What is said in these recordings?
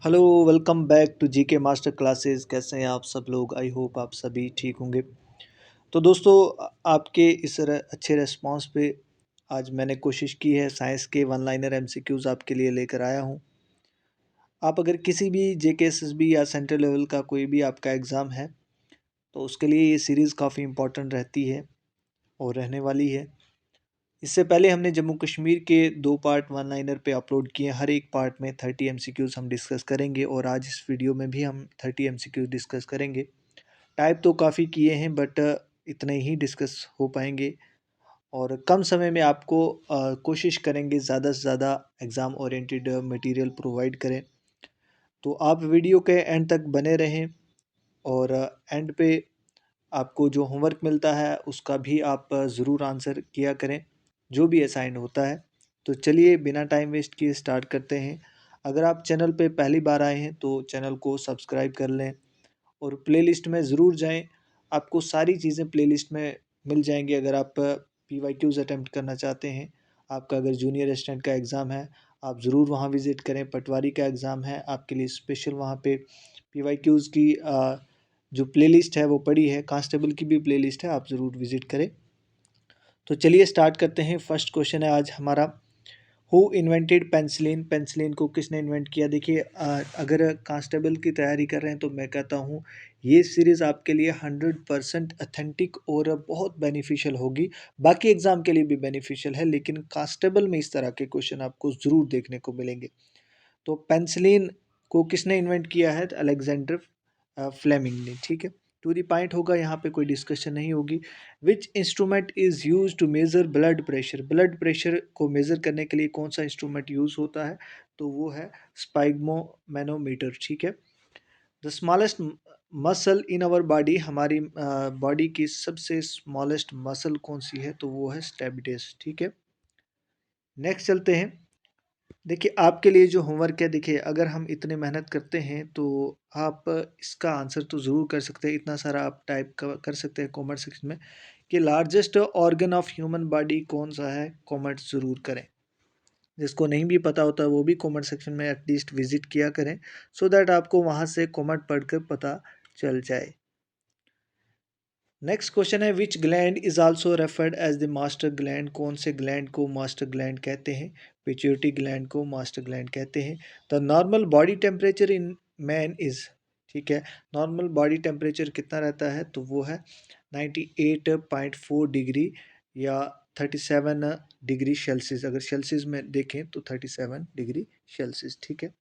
Hello, welcome back to GK master classes. कैसे हैं आप सब लोग? आई होप आप सभी ठीक होंगे। तो दोस्तों, आपके इस अच्छे रिस्पांस पे आज मैंने कोशिश की है, साइंस के वन लाइनर एमसीक्यूज आपके लिए लेकर आया हूँ। आप अगर किसी भी जेके एसएसबी या सेंट्रल लेवल का कोई भी आपका एग्ज़ाम है, तो उसके लिए ये सीरीज़ काफ़ी इम्पोर्टेंट रहती है और रहने वाली है। इससे पहले हमने जम्मू कश्मीर के 2 पार्ट वन लाइनर पे अपलोड किए। हर एक पार्ट में 30 एमसीक्यूज़ हम डिस्कस करेंगे और आज इस वीडियो में भी हम 30 एमसीक्यूज़ डिस्कस करेंगे। टाइप तो काफ़ी किए हैं, बट इतने ही डिस्कस हो पाएंगे और कम समय में आपको कोशिश करेंगे ज़्यादा से ज़्यादा एग्ज़ाम ओरिएंटेड मटेरियल प्रोवाइड करें। तो आप वीडियो के एंड तक बने रहें और एंड पे आपको जो होमवर्क मिलता है उसका भी आप ज़रूर आंसर किया करें, जो भी असाइन होता है। तो चलिए बिना टाइम वेस्ट किए स्टार्ट करते हैं। अगर आप चैनल पे पहली बार आए हैं तो चैनल को सब्सक्राइब कर लें और प्लेलिस्ट में ज़रूर जाएं। आपको सारी चीज़ें प्लेलिस्ट में मिल जाएंगी। अगर आप पीवाईक्यूज़ अटेम्प्ट करना चाहते हैं, आपका अगर जूनियर असिस्टेंट का एग्ज़ाम है, आप ज़रूर वहाँ विज़िट करें। पटवारी का एग्ज़ाम है, आपके लिए स्पेशल वहाँ पे पीवाईक्यूज़ की जो प्लेलिस्ट है वो पड़ी है। कांस्टेबल की भी प्लेलिस्ट है, आप ज़रूर विज़िट करें। तो चलिए स्टार्ट करते हैं। फर्स्ट क्वेश्चन है आज हमारा, हु इन्वेंटेड पेंसिलिन? पेंसिलिन को किसने इन्वेंट किया? देखिए, अगर कांस्टेबल की तैयारी कर रहे हैं तो मैं कहता हूँ ये सीरीज़ आपके लिए 100% अथेंटिक और बहुत बेनिफिशियल होगी। बाकी एग्ज़ाम के लिए भी बेनिफिशियल है, लेकिन कांस्टेबल में इस तरह के क्वेश्चन आपको ज़रूर देखने को मिलेंगे। तो पेंसिलिन को किसने इन्वेंट किया है? अलेक्जेंडर फ्लेमिंग ने। ठीक है, टू द पॉइंट होगा, यहाँ पे कोई डिस्कशन नहीं होगी। Which instrument is use to measure blood pressure? Blood pressure को मेज़र करने के लिए कौन सा इंस्ट्रूमेंट यूज़ होता है? तो वो है स्पाइगमोमैनोमीटर। ठीक है। The smallest muscle in our body? हमारी बॉडी की सबसे स्मॉलेस्ट मसल कौन सी है? तो वो है स्टेबिडियस। ठीक है, नेक्स्ट चलते हैं। देखिए, आपके लिए जो होमवर्क है, देखिए अगर हम इतने मेहनत करते हैं तो आप इसका आंसर तो ज़रूर कर सकते हैं। इतना सारा आप टाइप कर सकते हैं कमेंट सेक्शन में कि largest organ of human body कौन सा है। कमेंट ज़रूर करें। जिसको नहीं भी पता होता वो भी कमेंट सेक्शन में एटलीस्ट विजिट किया करें, सो दैट आपको वहाँ से कमेंट पढ़कर पता चल जाए। नेक्स्ट क्वेश्चन है, which gland is also referred as the master gland? कौन से ग्लैंड को मास्टर ग्लैंड कहते हैं? पिट्यूटरी ग्लैंड को मास्टर ग्लैंड कहते हैं। The normal body temperature in man is? ठीक है, नॉर्मल बॉडी टेम्परेचर कितना रहता है? तो वो है 98.4 डिग्री या 37 डिग्री सेल्सियस। अगर सेल्सियस में देखें तो 37 डिग्री सेल्सियस। ठीक है,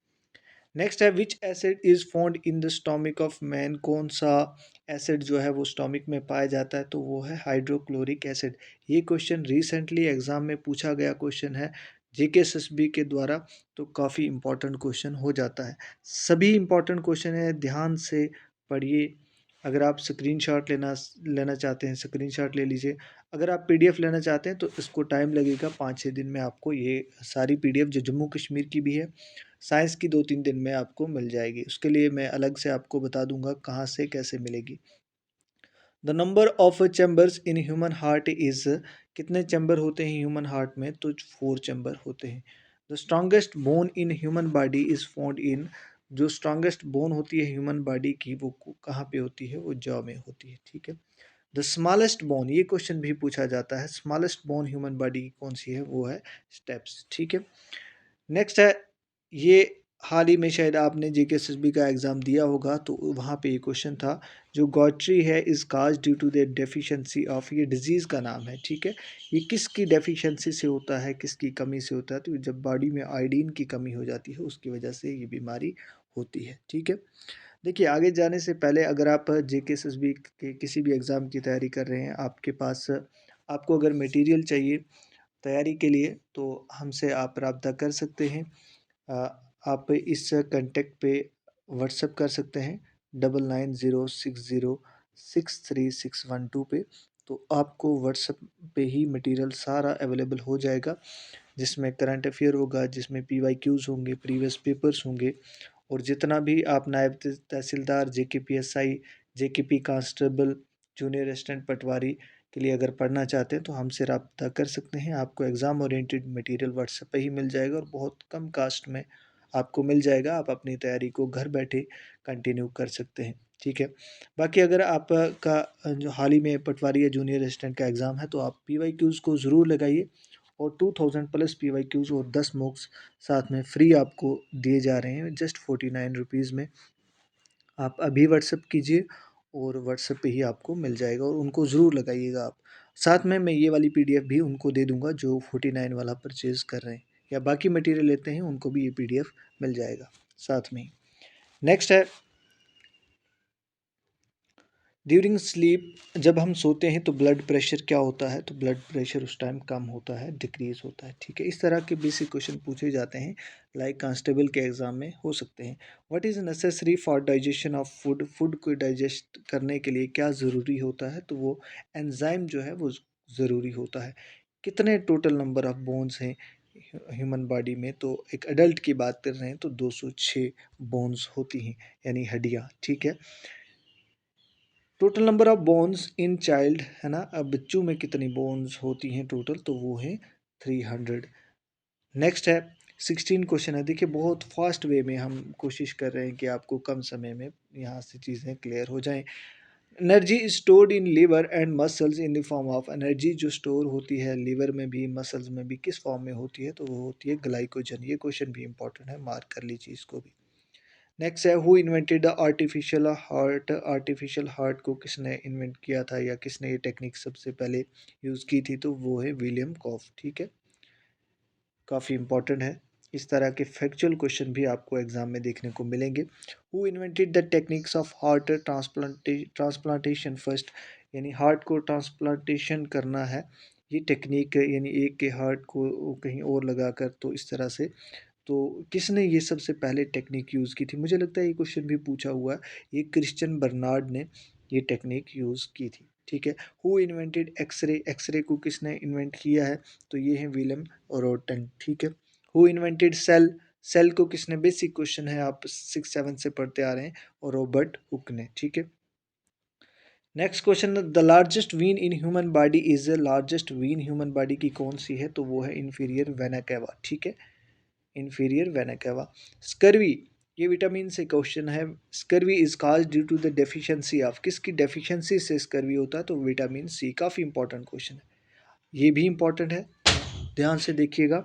नेक्स्ट है, विच acid is found in the stomach of man? कौन सा एसिड जो है वो स्टोमिक में पाया जाता है? तो वो है हाइड्रोक्लोरिक एसिड। ये क्वेश्चन रिसेंटली एग्जाम में पूछा गया क्वेश्चन है जेकेएसएसबी के द्वारा, तो काफ़ी इंपॉर्टेंट क्वेश्चन हो जाता है। सभी इंपॉर्टेंट क्वेश्चन है, ध्यान से पढ़िए। अगर आप स्क्रीनशॉट लेना लेना चाहते हैं, स्क्रीनशॉट ले लीजिए। अगर आप पीडीएफ लेना चाहते हैं तो इसको टाइम लगेगा, 5-6 दिन में आपको ये सारी पीडीएफ जो जम्मू कश्मीर की भी है, साइंस की 2-3 दिन में आपको मिल जाएगी। उसके लिए मैं अलग से आपको बता दूंगा कहाँ से कैसे मिलेगी। The number of chambers in human heart is? कितने चैम्बर होते हैं ह्यूमन हार्ट में? तो 4 चैम्बर होते हैं। The strongest bone in human body is found in? जो स्ट्रॉन्गेस्ट बोन होती है ह्यूमन बॉडी की वो कहाँ पे होती है? वो जॉ में होती है। ठीक है। द स्मॉलेस्ट बोन, ये क्वेश्चन भी पूछा जाता है, स्मॉलेस्ट बोन ह्यूमन बॉडी की कौन सी है? वो है स्टेप्स। ठीक है, नेक्स्ट है, ये हाल ही में शायद आपने जेकेएसएसबी का एग्ज़ाम दिया होगा, तो वहाँ पे ये क्वेश्चन था, जो गॉट्री है is caused due to the deficiency of? ये डिजीज़ का नाम है। ठीक है, ये किसकी डेफिशिएंसी से होता है, किसकी कमी से होता है? तो जब बॉडी में आयोडीन की कमी हो जाती है उसकी वजह से ये बीमारी होती है। ठीक है, देखिए आगे जाने से पहले अगर आप जेकेएसएसबी के किसी भी एग्ज़ाम की तैयारी कर रहे हैं, आपके पास आपको अगर मटेरियल चाहिए तैयारी के लिए, तो हमसे आप रब्ता कर सकते हैं। आप इस कांटेक्ट पे व्हाट्सएप कर सकते हैं 9906063612 पे। तो आपको व्हाट्सएप पे ही मटेरियल सारा अवेलेबल हो जाएगा, जिसमें करंट अफेयर होगा, जिसमें पीवाईक्यूज़ होंगे, प्रीवियस पेपर्स होंगे, और जितना भी आप नायब तहसीलदार, जेकेपीएसआई, जेकेपी कांस्टेबल, जूनियर असिस्टेंट पटवारी के लिए अगर पढ़ना चाहते हैं तो हमसे रब्ता कर सकते हैं। आपको एग्ज़ाम ओरिएंटेड मटेरियल व्हाट्सएप पे ही मिल जाएगा और बहुत कम कास्ट में आपको मिल जाएगा, आप अपनी तैयारी को घर बैठे कंटिन्यू कर सकते हैं। ठीक है। बाकी अगर आपका जो हाल ही में पटवारी या जूनियर असिस्टेंट का एग्ज़ाम है तो आप PYQs को ज़रूर लगाइए, और 2000 प्लस PYQs और 10 मॉक्स साथ में फ्री आपको दिए जा रहे हैं जस्ट 49 रुपीज़ में। आप अभी व्हाट्सअप कीजिए और व्हाट्सएप पे ही आपको मिल जाएगा, और उनको ज़रूर लगाइएगा आप। साथ में मैं ये वाली PDF भी उनको दे दूँगा जो 49 वाला परचेज़ कर रहे हैं या बाकी मटेरियल लेते हैं, उनको भी ये PDF मिल जाएगा साथ में ही। नेक्स्ट है ड्यूरिंग स्लीप। जब हम सोते हैं तो ब्लड प्रेशर क्या होता है, तो ब्लड प्रेशर उस टाइम कम होता है, डिक्रीज़ होता है। ठीक है। इस तरह के बेसिक क्वेश्चन पूछे जाते हैं, लाइक कांस्टेबल के एग्ज़ाम में हो सकते हैं। What is necessary for digestion of food, food को डाइजेस्ट करने के लिए क्या ज़रूरी होता है, तो वो एंजाइम जो है वो ज़रूरी होता है। कितने टोटल नंबर ऑफ बोन्स हैं ह्यूमन बॉडी में, तो एक अडल्ट की बात कर रहे हैं तो 206 बोन्स होती हैं, यानी हड्डियाँ। ठीक है। Total number of bones in child है ना, अब बच्चों में कितनी बोन्स होती हैं टोटल, तो वो है 300। नेक्स्ट है 16 क्वेश्चन है। देखिए बहुत फास्ट वे में हम कोशिश कर रहे हैं कि आपको कम समय में यहाँ से चीज़ें क्लियर हो जाएं। Energy stored in liver and muscles in the form of, energy जो स्टोर होती है लीवर में भी मसल्स में भी किस फॉर्म में होती है, तो वो होती है ग्लाइकोजन। ये क्वेश्चन भी इंपॉर्टेंट है, मार्क कर लीजिए इसको भी। नेक्स्ट है who invented the artificial heart, artificial heart को किसने इन्वेंट किया था या किसने ये टेक्निक सबसे पहले यूज़ की थी, तो वो है विलियम कॉफ। ठीक है। काफ़ी इंपॉर्टेंट है। इस तरह के फैक्चुअल क्वेश्चन भी आपको एग्जाम में देखने को मिलेंगे। Who invented the techniques of heart transplantation first, यानी हार्ट को ट्रांसप्लांटेशन करना है, ये टेक्निक यानी एक के हार्ट को कहीं और लगाकर, तो इस तरह से तो किसने ये सबसे पहले टेक्निक यूज़ की थी, मुझे लगता है ये क्वेश्चन भी पूछा हुआ है। ये क्रिश्चियन बर्नार्ड ने ये टेक्निक यूज़ की थी। ठीक है। हु इन्वेंटेड एक्सरे, एक्सरे को किसने इन्वेंट किया है, तो ये है विलियम रोटन। ठीक है। हु इन्वेंटेड सेल, सेल को किसने, बेसिक क्वेश्चन है, आप 6-7 से पढ़ते आ रहे हैं, और रॉबर्ट हुक ने। ठीक है। Next question, the largest vein in human body is, largest vein human body की कौन सी है, तो वो है इंफीरियर वेना केवा। ठीक है। Inferior vena cava. स्कर्वी, ये विटामिन से क्वेश्चन है। Scurvy is caused due to the deficiency of, किसकी डेफिशिएंसी से स्कर्वी होता है, तो विटामिन सी। काफ़ी इंपॉर्टेंट क्वेश्चन है, ये भी इंपॉर्टेंट है, ध्यान से देखिएगा।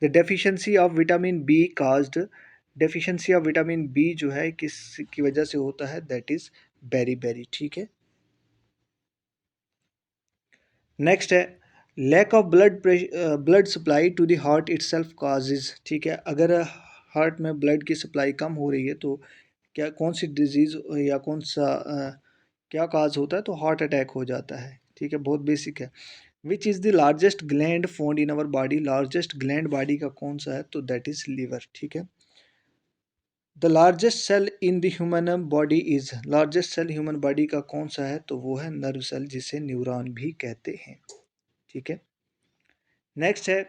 The deficiency of vitamin B caused, deficiency of vitamin B जो है किस की वजह से होता है, दैट इज बेरी। ठीक है। नेक्स्ट है lack of blood supply to the heart itself causes. ठीक है। अगर हार्ट में ब्लड की सप्लाई कम हो रही है तो क्या, कौन सी डिजीज़ या कौन सा क्या काज होता है, तो हार्ट अटैक हो जाता है। ठीक है। बहुत बेसिक है। Which is the largest gland found in our body, largest gland body का कौन सा है, तो दैट इज़ लीवर। ठीक है। The largest cell in the human body is, largest cell human body का कौन सा है, तो वो है नर्व सेल, जिसे न्यूरॉन भी कहते हैं। ठीक है। नेक्स्ट है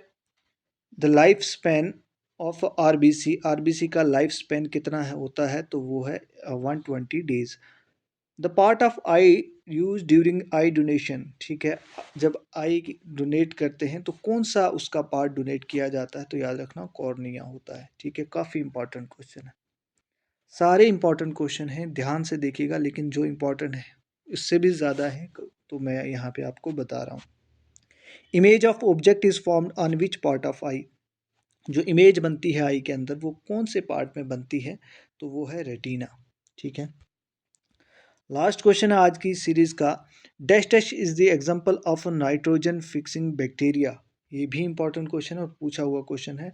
the life span of RBC, RBC का लाइफ स्पैन कितना है होता है, तो वो है 120 days. The part of I use during I donation. ठीक है। जब आई डोनेट करते हैं तो कौन सा उसका पार्ट डोनेट किया जाता है, तो याद रखना कॉर्निया होता है। ठीक है। काफ़ी इंपॉर्टेंट क्वेश्चन है, सारे इंपॉर्टेंट क्वेश्चन हैं, ध्यान से देखिएगा, लेकिन जो इंपॉर्टेंट है इससे भी ज़्यादा है, तो मैं यहाँ पे आपको बता रहा हूँ। Image of object is formed on which part of eye, जो इमेज बनती है आई के अंदर वो कौन से पार्ट में बनती है, तो वो है रेटिना। ठीक है। लास्ट क्वेश्चन है आज की सीरीज का, dash dash is the example of nitrogen fixing bacteria. ये भी इंपॉर्टेंट क्वेश्चन है और पूछा हुआ क्वेश्चन है।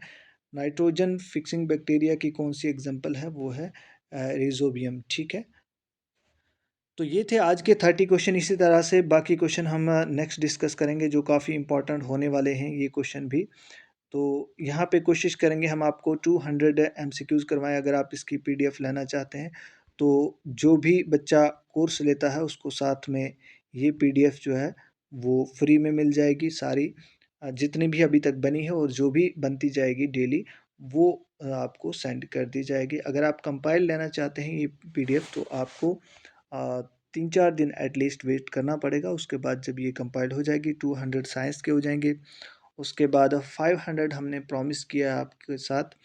नाइट्रोजन फिक्सिंग बैक्टीरिया की कौन सी एग्जांपल है, वो है रिजोबियम। ठीक है। तो ये थे आज के 30 क्वेश्चन। इसी तरह से बाकी क्वेश्चन हम नेक्स्ट डिस्कस करेंगे, जो काफ़ी इंपॉर्टेंट होने वाले हैं ये क्वेश्चन भी। तो यहाँ पे कोशिश करेंगे हम आपको 200 MCQs करवाएं। अगर आप इसकी PDF लेना चाहते हैं तो जो भी बच्चा कोर्स लेता है उसको साथ में ये PDF जो है वो फ्री में मिल जाएगी। सारी जितनी भी अभी तक बनी है और जो भी बनती जाएगी डेली, वो आपको सेंड कर दी जाएगी। अगर आप कंपाइल लेना चाहते हैं ये PDF, तो आपको 3-4 दिन एटलीस्ट वेट करना पड़ेगा। उसके बाद जब ये कंपाइल हो जाएगी, 200 साइंस के हो जाएंगे। उसके बाद 500 हमने प्रॉमिस किया है आपके साथ,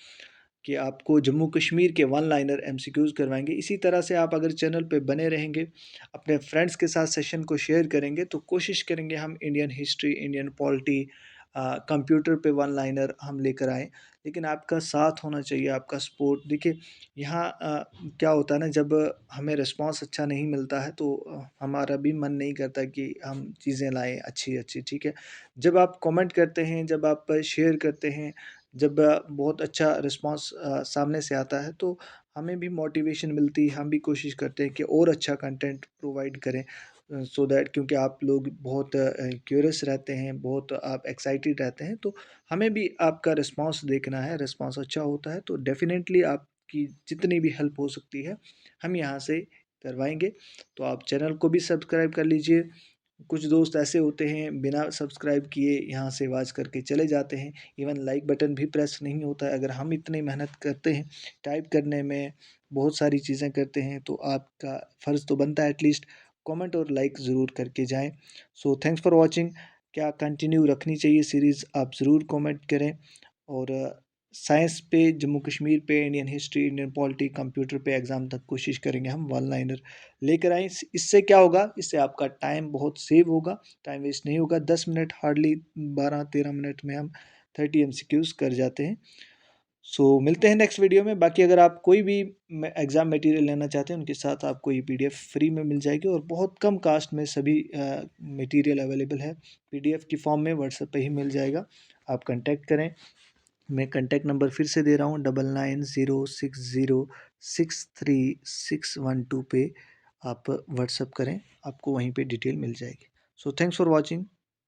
कि आपको जम्मू कश्मीर के वन लाइनर एमसीक्यूज़ करवाएंगे। इसी तरह से आप अगर चैनल पे बने रहेंगे, अपने फ्रेंड्स के साथ सेशन को शेयर करेंगे, तो कोशिश करेंगे हम Indian history, Indian polity, computer पे वन लाइनर हम लेकर आएँ। लेकिन आपका साथ होना चाहिए, आपका सपोर्ट। देखिए यहाँ क्या होता है ना, जब हमें रिस्पॉन्स अच्छा नहीं मिलता है तो हमारा भी मन नहीं करता कि हम चीज़ें लाएँ अच्छी-अच्छी, ठीक है? जब आप कमेंट करते हैं, जब आप शेयर करते हैं, जब बहुत अच्छा रिस्पॉन्स सामने से आता है, तो हमें भी मोटिवेशन मिलती है, हम भी कोशिश करते हैं कि और अच्छा कंटेंट प्रोवाइड करें, सो दैट, क्योंकि आप लोग बहुत क्यूरियस रहते हैं, बहुत आप एक्साइटेड रहते हैं, तो हमें भी आपका रिस्पॉन्स देखना है। रिस्पॉन्स अच्छा होता है तो डेफ़िनेटली आपकी जितनी भी हेल्प हो सकती है, हम यहाँ से करवाएँगे। तो आप चैनल को भी सब्सक्राइब कर लीजिए। कुछ दोस्त ऐसे होते हैं बिना सब्सक्राइब किए यहाँ से वॉच करके चले जाते हैं, इवन लाइक बटन भी प्रेस नहीं होता है। अगर हम इतनी मेहनत करते हैं टाइप करने में, बहुत सारी चीज़ें करते हैं, तो आपका फ़र्ज़ तो बनता है एटलीस्ट कमेंट और लाइक ज़रूर करके जाएं। So thanks for watching. क्या कंटिन्यू रखनी चाहिए सीरीज़, आप ज़रूर कमेंट करें। और साइंस पे, जम्मू कश्मीर पे, Indian history, Indian polity, computer पे एग्ज़ाम तक कोशिश करेंगे हम वन लाइनर लेकर आएँ। इससे क्या होगा, इससे आपका टाइम बहुत सेव होगा, टाइम वेस्ट नहीं होगा। 10 मिनट, हार्डली 12-13 मिनट में हम 30 एमसीक्यूज़ कर जाते हैं। सो मिलते हैं नेक्स्ट वीडियो में। बाकी अगर आप कोई भी एग्ज़ाम मटेरियल लेना चाहते हैं, उनके साथ आपको ये पीडीएफ फ्री में मिल जाएगी, और बहुत कम कास्ट में सभी मटेरियल अवेलेबल है। पीडीएफ की फॉर्म में व्हाट्सएप पे ही मिल जाएगा, आप कांटेक्ट करें। मैं कांटेक्ट नंबर फिर से दे रहा हूँ, 9906063612 पे आप व्हाट्सएप करें, आपको वहीं पे डिटेल मिल जाएगी। So thanks for watching.